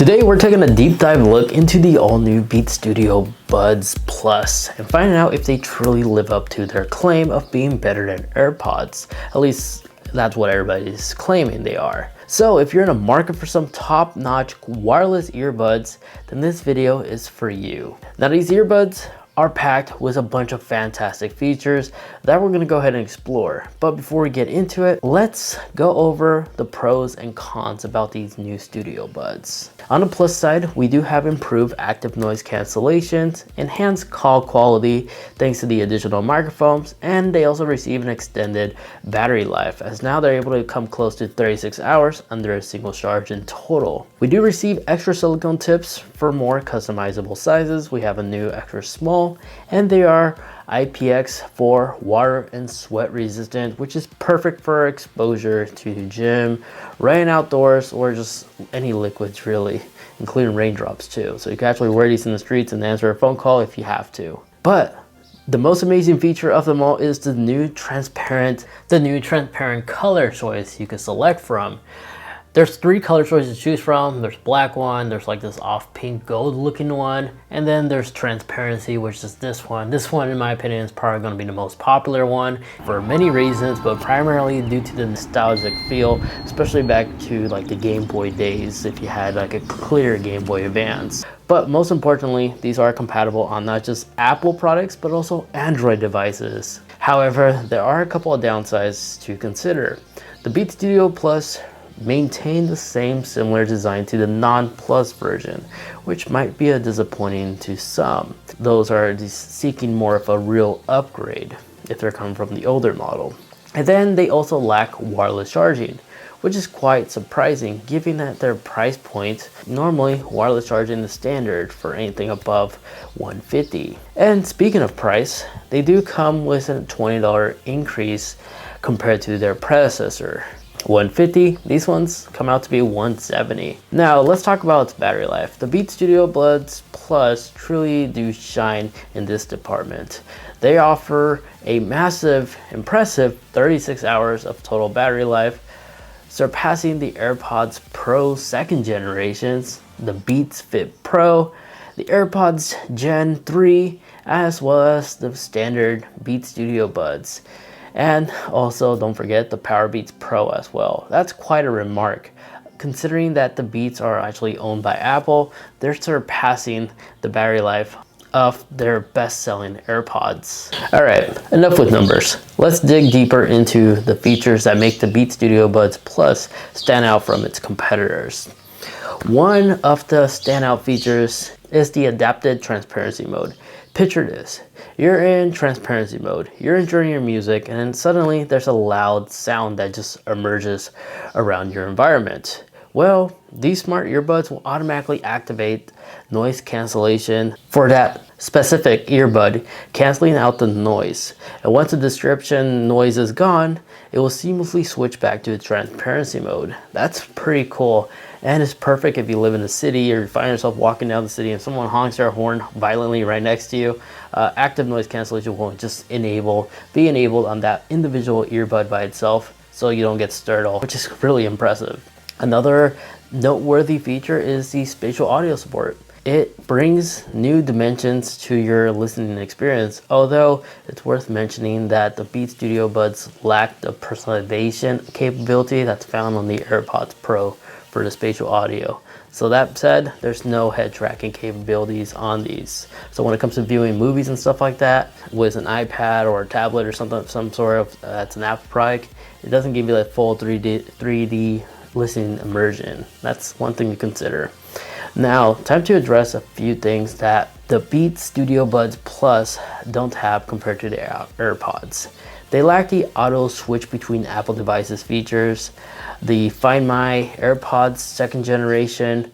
Today we're taking a deep dive look into the all-new Beats Studio Buds Plus and finding out if they truly live up to their claim of being better than AirPods. At least that's what everybody's claiming they are. So if you're in a market for some top-notch wireless earbuds, then this video is for you. Now these earbuds are packed with a bunch of fantastic features that we're going to go ahead and explore. But before we get into it, let's go over the pros and cons about these new Studio Buds. On the plus side, we do have improved active noise cancellations, enhanced call quality thanks to the additional microphones, and they also receive an extended battery life, as now they're able to come close to 36 hours under a single charge in total. We do receive extra silicone tips for more customizable sizes. We have a new extra small, and they are IPX4 water and sweat resistant, which is perfect for exposure to the gym, running outdoors, or just any liquids really, including raindrops too. So you can actually wear these in the streets and answer a phone call if you have to. But the most amazing feature of them all is the new transparent color choice you can select from. There's three color choices to choose from. There's black one, there's like this off pink gold looking one, and then there's transparency, which is this one. This one, in my opinion, is probably going to be the most popular one for many reasons, but primarily due to the nostalgic feel, especially back to like the Game Boy days if you had like a clear Game Boy Advance. But most importantly, these are compatible on not just Apple products, but also Android devices. However, there are a couple of downsides to consider. The Beats Studio Plus maintain the same similar design to the non-plus version, which might be a disappointing to some. Those are seeking more of a real upgrade if they're coming from the older model. And then they also lack wireless charging, which is quite surprising given that their price point. Normally wireless charging is standard for anything above $150. And speaking of price, they do come with a $20 increase compared to their predecessor. $150, these ones come out to be $170. Now let's talk about its battery life. The Beats Studio Buds Plus truly do shine in this department. They offer a massive, impressive 36 hours of total battery life, surpassing the AirPods Pro 2nd generations, the Beats Fit Pro, the AirPods Gen 3, as well as the standard Beats Studio Buds. And also don't forget the Powerbeats Pro as well. That's quite a remark. Considering that the Beats are actually owned by Apple, they're surpassing the battery life of their best-selling AirPods. Alright, enough with numbers. Let's dig deeper into the features that make the Beats Studio Buds Plus stand out from its competitors. One of the standout features is the adapted transparency mode. Picture this. You're in transparency mode, you're enjoying your music, and then suddenly there's a loud sound that just emerges around your environment. Well, these smart earbuds will automatically activate noise cancellation for that specific earbud, canceling out the noise. And once the description noise is gone, it will seamlessly switch back to transparency mode. That's pretty cool. And it's perfect if you live in the city or you find yourself walking down the city and someone honks their horn violently right next to you. Active noise cancellation will just be enabled on that individual earbud by itself, so you don't get stirred off, which is really impressive. Another noteworthy feature is the spatial audio support. It brings new dimensions to your listening experience, although it's worth mentioning that the Beats Studio Buds lack the personalization capability that's found on the AirPods Pro for the spatial audio. So that said, there's no head tracking capabilities on these. So when it comes to viewing movies and stuff like that with an iPad or a tablet or something, some sort of that's an Apple product, it doesn't give you that full 3D listening immersion. That's one thing to consider. Now, time to address a few things that the Beats Studio Buds Plus don't have compared to the AirPods. They lack the auto switch between Apple devices features. The Find My AirPods 2nd generation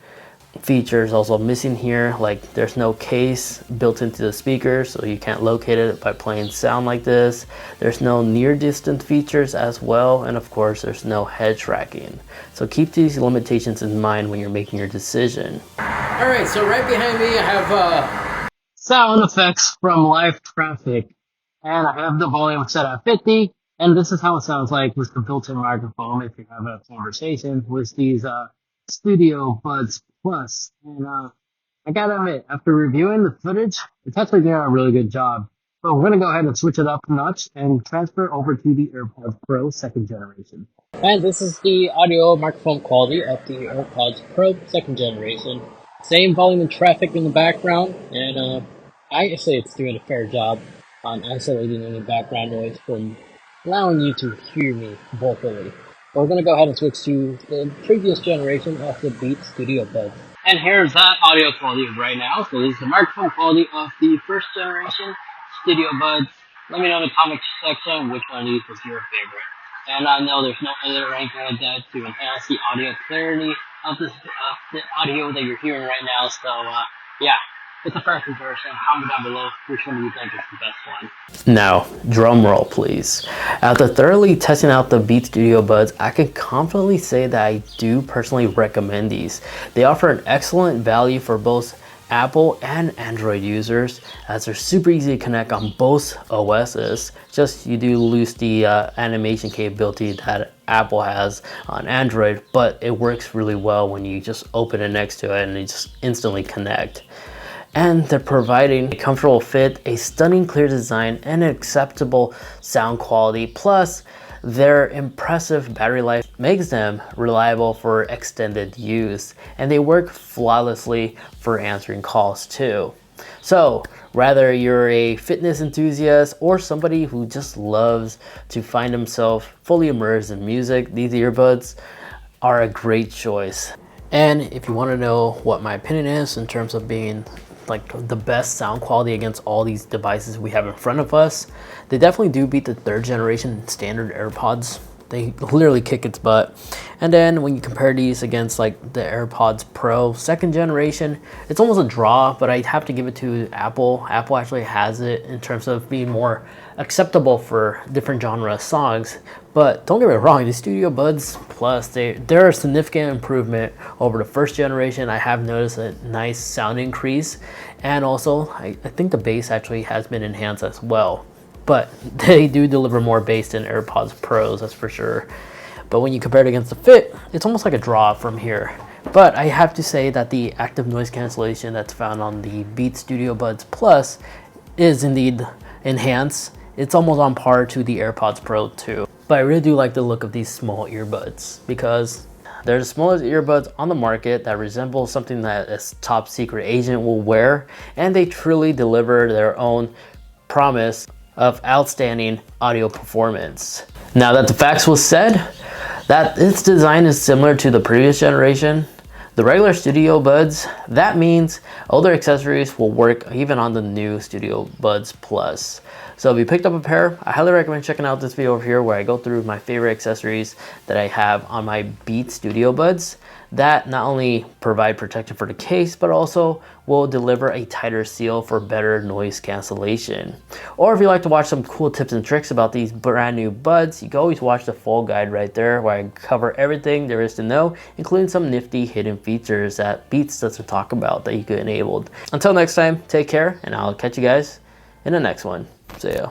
feature is also missing here. Like, there's no case built into the speaker, so you can't locate it by playing sound like this. There's no near distant features as well, and of course there's no head tracking. So keep these limitations in mind when you're making your decision. Alright, so right behind me I have sound effects from live traffic, and I have the volume set at 50, and this is how it sounds like with the built-in microphone if you have a conversation with these Studio Buds Plus. And I gotta admit, after reviewing the footage, it's actually doing a really good job. So we're gonna go ahead and switch it up a notch and transfer over to the AirPods Pro second generation. And this is the audio microphone quality of the AirPods Pro second generation. Same volume and traffic in the background, and I say it's doing a fair job on isolating any background noise from allowing you to hear me vocally. But we're going to go ahead and switch to the previous generation of the Beats Studio Buds. And here's that audio quality right now. So this is the microphone quality of the first generation Studio Buds. Let me know in the comment section which one of these was your favorite. And I know there's no other ranking like that to enhance the audio clarity of the audio that you're hearing right now. So yeah, it's a first version. Comment down below which one do you think is the best one. Now, drum roll please. After thoroughly testing out the Beats Studio Buds, I can confidently say that I do personally recommend these. They offer an excellent value for both Apple and Android users, as they're super easy to connect on both OSs. Just you do lose the animation capability that Apple has on Android, but it works really well when you just open it next to it and you just instantly connect. And they're providing a comfortable fit, a stunning clear design, and an acceptable sound quality. Plus, their impressive battery life makes them reliable for extended use, and they work flawlessly for answering calls too. So, whether you're a fitness enthusiast or somebody who just loves to find himself fully immersed in music, these earbuds are a great choice. And if you want to know what my opinion is in terms of being like the best sound quality against all these devices we have in front of us, they definitely do beat the third generation standard AirPods. They literally kick its butt. And then when you compare these against like the AirPods Pro second generation, it's almost a draw, but I have to give it to Apple. Apple actually has it in terms of being more acceptable for different genre songs. But don't get me wrong, the Studio Buds Plus, they're a significant improvement over the first generation. I have noticed a nice sound increase, and also I think the bass actually has been enhanced as well. But they do deliver more bass than AirPods Pros, that's for sure. But when you compare it against the fit, it's almost like a draw from here. But I have to say that the active noise cancellation that's found on the Beats Studio Buds Plus is indeed enhanced. It's almost on par to the AirPods Pro 2. But I really do like the look of these small earbuds because they're the smallest earbuds on the market that resemble something that a top secret agent will wear, and they truly deliver their own promise of outstanding audio performance. Now that the facts was said, that its design is similar to the previous generation, the regular Studio Buds, that means older accessories will work even on the new Studio Buds Plus. So if you picked up a pair, I highly recommend checking out this video over here where I go through my favorite accessories that I have on my Beats Studio Buds that not only provide protection for the case, but also will deliver a tighter seal for better noise cancellation. Or if you like to watch some cool tips and tricks about these brand new buds, you can always watch the full guide right there where I cover everything there is to know, including some nifty hidden features that Beats doesn't talk about that you could enable. Until next time, take care, and I'll catch you guys in the next one. See ya.